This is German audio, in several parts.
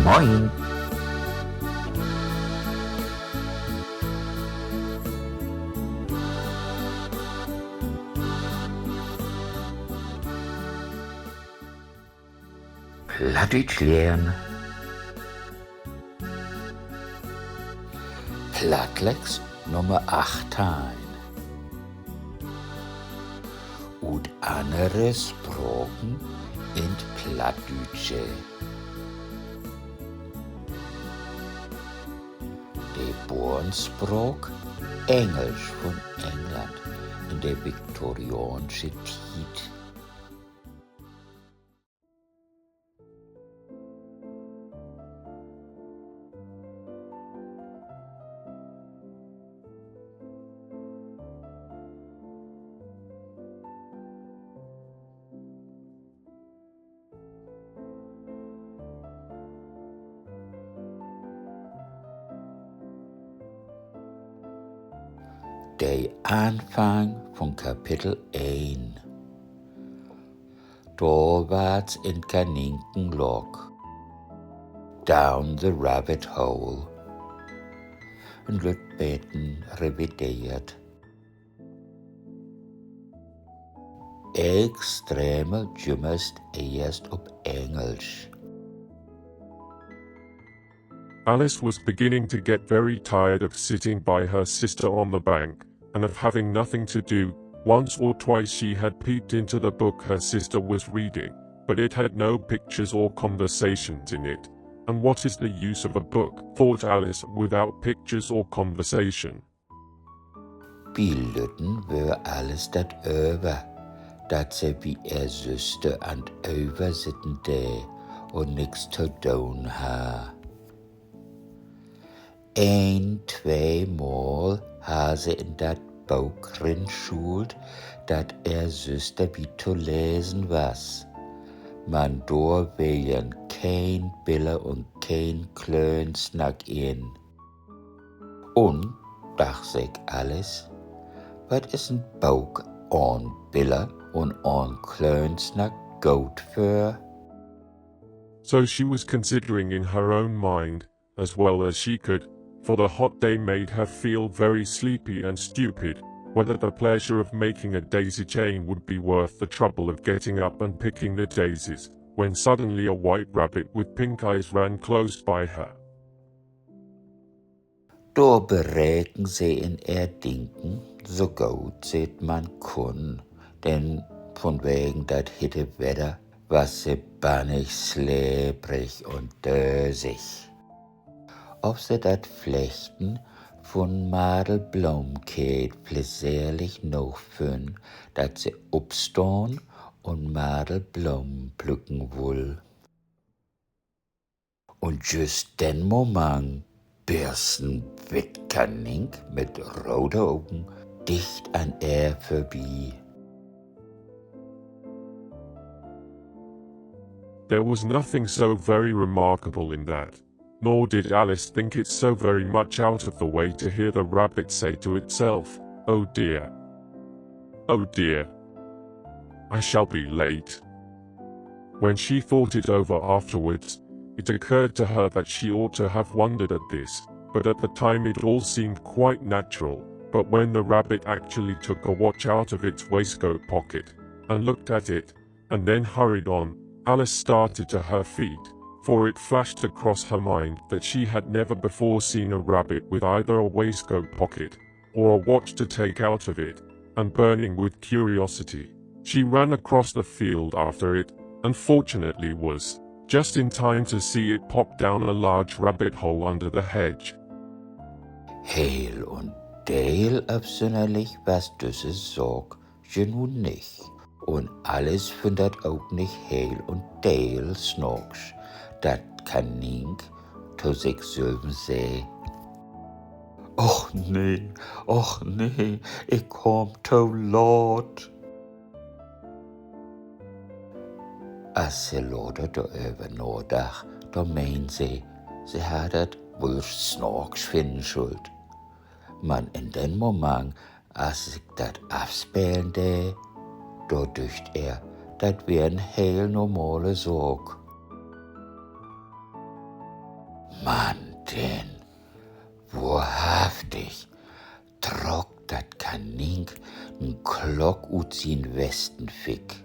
MOIN! Plattdeutsch lernen. Plattlex Nummer 18. Und andere Sprachen in Plattdütsche. Die Bornsprach Englisch von England in der viktorianischen Zeit. Der Anfang von Kapitel 1. Vorwärts in Kaninkenlock. Down the rabbit hole. Und wird beten revidiert. Extreme jummest erst op Englisch. Alice was beginning to get very tired of sitting by her sister on the bank, and of having nothing to do. Once or twice she had peeped into the book her sister was reading, but it had no pictures or conversations in it. And what is the use of a book, thought Alice, without pictures or conversation? Bilden wär alles dat over, dat ze wie zuster an over zitten de und nix zu doen ha. 1-2 Mal ha ze in dat Buch rinschult, dat zuster wie zu lesen was. Man door willen kein Bille und kein Klön snack in. Und, dacht sich alles, wat is een Buch an Bille und an Klön snack gut für? So she was considering in her own mind, as well as she could, for the hot day made her feel very sleepy and stupid, whether the pleasure of making a daisy chain would be worth the trouble of getting up and picking the daisies, when suddenly a white rabbit with pink eyes ran close by her. Da bereken sie in Erdinken, so gut seht man kun, denn von wegen dat hitte Wetter, was sie bannig slebrig und dösig. Ob sie dat Flechten von Madelblomkeet plesierlich noch fünn, dat sie upstaan und Madelblom plücken wohl. Und just den Moment birsten Wittkanning mit roten Augen dicht an vorbei. There was nothing so very remarkable in that, nor did Alice think it so very much out of the way to hear the rabbit say to itself, "Oh dear. Oh dear. I shall be late." When she thought it over afterwards, it occurred to her that she ought to have wondered at this, but at the time it all seemed quite natural. But when the rabbit actually took a watch out of its waistcoat pocket, and looked at it, and then hurried on, Alice started to her feet, for it flashed across her mind that she had never before seen a rabbit with either a waistcoat pocket, or a watch to take out of it, and burning with curiosity, she ran across the field after it, and fortunately was just in time to see it pop down a large rabbit hole under the hedge. Heel und Deel absonderlich was düsse Sorg, je nun nicht. Und alles findet auch nicht Heel und Deel snorks, dat kann nink to sich selben seh. Och nee, ich komm to laut. Als sie lauter darüber nachdacht, da meint sie hat dat wohl snorks finden schuld. Man in den Moment, als sich dat abspielen da dücht dat wär ein heel normale Sorg. Denn wahrhaftig trok dat Kanink n Klock ut sin Westen fick.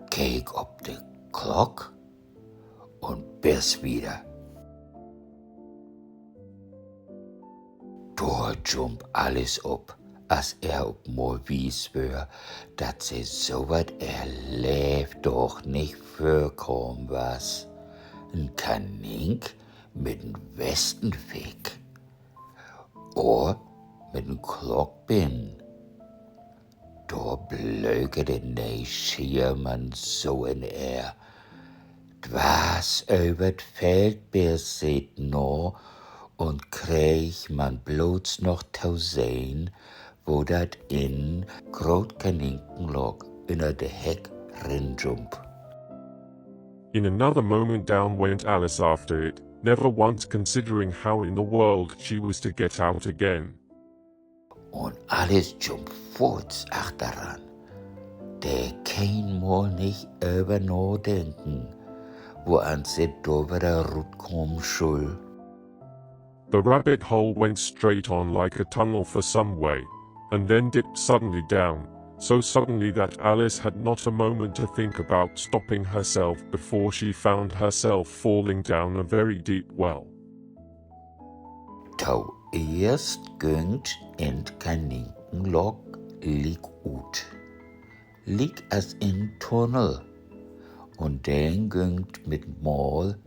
Keek op de Klock und bis wieder. Da jump alles op, als op mal wies wär, dat se so wat erlebt doch nicht vorkom was. N Kanink mit n Westenweg. Or mit n Klock bin. Da blökete ne Schiermann so in Dwas übert Feldbeers seht no und krieg man bloß noch sehen, wo dat in Grotkaninken lag, inner de Heck rinjump. In another moment down went Alice after it, never once considering how in the world she was to get out again. Und alles jump fort achteran. Der kein mal nicht über nachdenken, wo an se da wieder rutkom schul. The rabbit hole went straight on like a tunnel for some way, and then dipped suddenly down, so suddenly that Alice had not a moment to think about stopping herself before she found herself falling down a very deep well. Tau erst gönnt in Kaninkenlock lig ut. Lig as in Tunnel. Und den gönnt mit Mal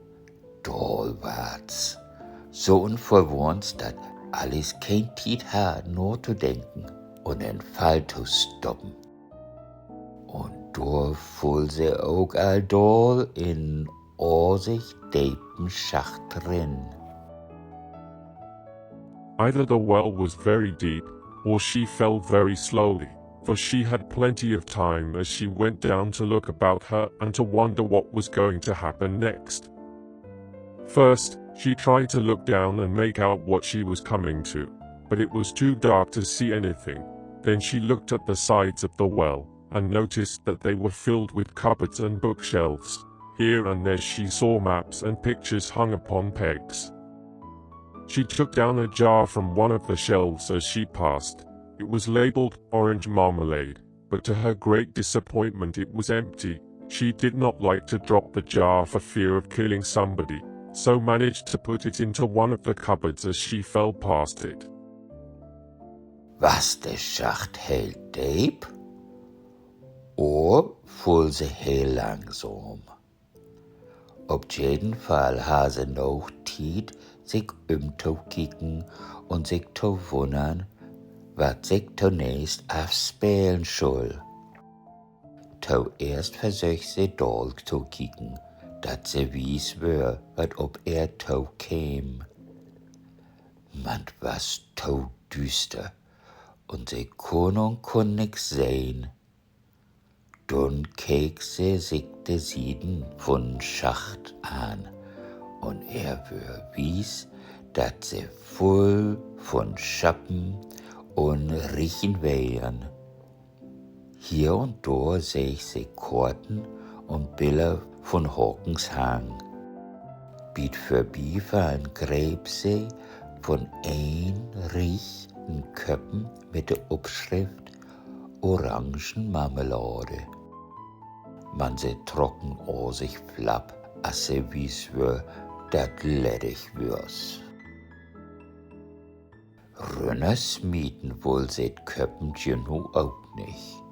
dolwarts. So unverwohnt, dat alles kein Tiet hat, nur zu denken und den Fall zu stoppen. Und da fuhl se auch all doll in Orsicht deepen Schacht drin. Either the well was very deep, or she fell very slowly, for she had plenty of time as she went down to look about her and to wonder what was going to happen next. First, she tried to look down and make out what she was coming to, but it was too dark to see anything. Then she looked at the sides of the well, and noticed that they were filled with cupboards and bookshelves. Here and there she saw maps and pictures hung upon pegs. She took down a jar from one of the shelves as she passed. It was labeled orange marmalade, but to her great disappointment it was empty. She did not like to drop the jar for fear of killing somebody, so managed to put it into one of the cupboards as she fell past it. Was de Schacht hält deep? Or fuhl se heel langsam. Op jeden Fall ha se noch Tiet, sich zu kicken und sich zu wundern, wat sich zunächst afspelen soll. Zuerst versucht sie doll zu kicken, dat sie wies wär, wat ob to käm. Man was to düster, und sie kon nix sehn. Dann keek sie sich de Sieden von Schacht an, und wär wies, dat sie voll von Schappen und Riechen wären. Hier und da seh ich sie Korten und Bilder von Hawkenshang. Biet vorbeifallen gräb sie von riechenden Köppen mit der Abschrift Orangenmarmelade. Man se trocken sich flapp, as se wies wär, dat ledig würs. Rönners mieten wohl seht Köppentje nu auch nicht.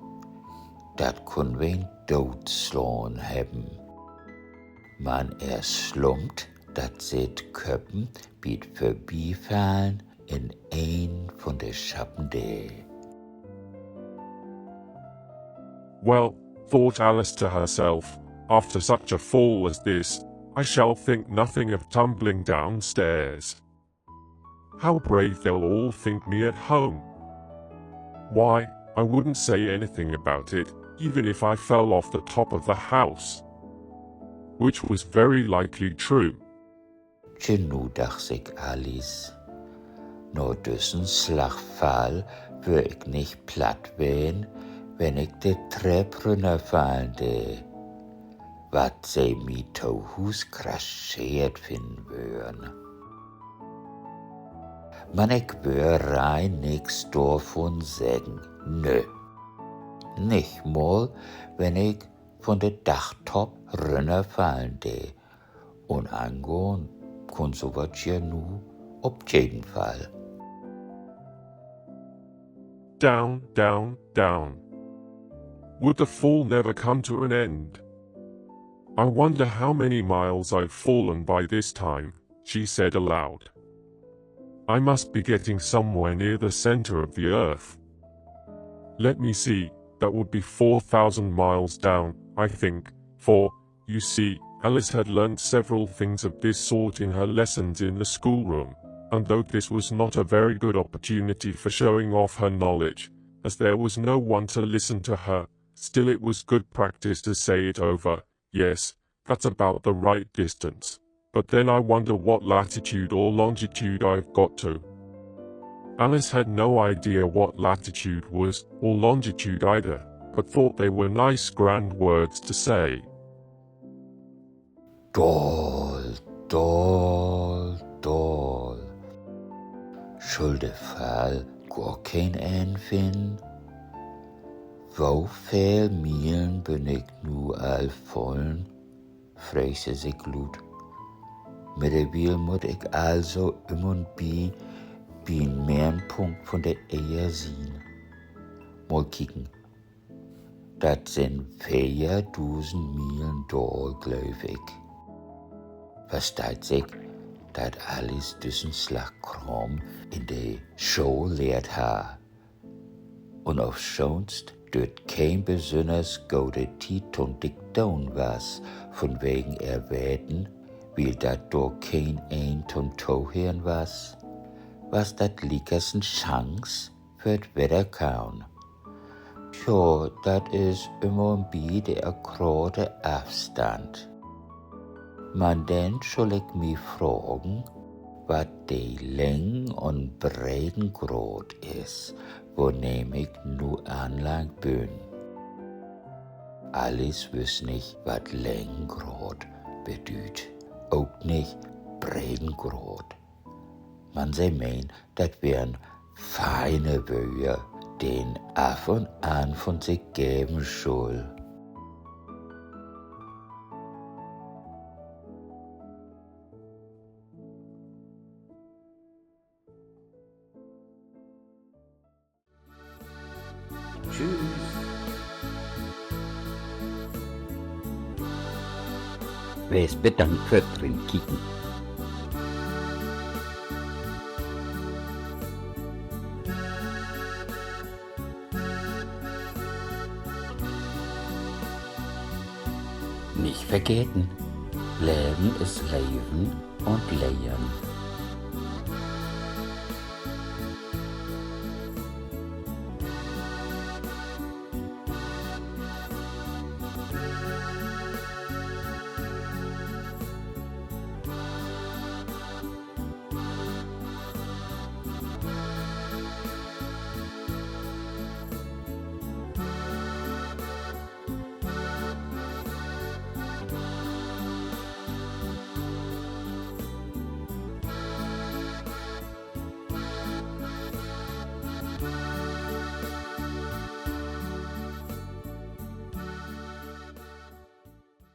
Dat kun wen doodslaun hebben. Man slumpt, dat seht Köppen biet vorbeifallen in ein von de Schappen de. Well, thought Alice to herself, after such a fall as this, I shall think nothing of tumbling downstairs. How brave they'll all think me at home. Why, I wouldn't say anything about it, even if I fell off the top of the house. Which was very likely true. Nu dacht sich Alice, no düssen Slagfall wär ich nicht platt wehen, wenn ich de Trepp runterfallen de. Wat se mi to Hus kraschiert finden würden. Man ich wär rein nix davon sagen, nö. Nicht mal, wenn ich von der Dachtop runterfallen de. Und angehen kann so was ja nu auf jeden Fall. Down, down, down. Would the fall never come to an end? I wonder how many miles I've fallen by this time, she said aloud. I must be getting somewhere near the center of the earth. Let me see, that would be 4,000 miles down, I think, for, you see, Alice had learnt several things of this sort in her lessons in the schoolroom, and though this was not a very good opportunity for showing off her knowledge, as there was no one to listen to her, still it was good practice to say it over. Yes, that's about the right distance. But then I wonder what latitude or longitude I've got to. Alice had no idea what latitude was, or longitude either, but thought they were nice grand words to say. Dol, dol, dol. Schuld der Fall gar kein Anfinn? Wo viel Meilen bin ich nu all vollen? Fräse sich Glut. Mittlerweile muss ich also und ein Mehrpunkt von der Ehe sehen. Mal kicken. Dat sind 4.000 Meilen da, glaub ich. Versteht sich, dat alles diesen Slagkram in der Show lehrt ha. Und auf schonst dort kein besonders gute Titel Diktion was, von wegen erwähten, weil dat do kein ein ton Tohirn was dat likersten Chance für d Wetterkauen. Tja, dat is immer ein bi der akkurate Abstand. Man denn soll ich mich fragen, was die Längen und Breitengrad ist, wo nämlich nu anlang bin. Alles wiss nicht, was Längengrad bedeutet, auch nicht Breitengrad. Man sei meint, dat wären feine Wörter, den af und an von sich geben soll. Tschüss. Wes bedankt für drin kicken. Nicht vergessen, Leben ist Leben und Lehren.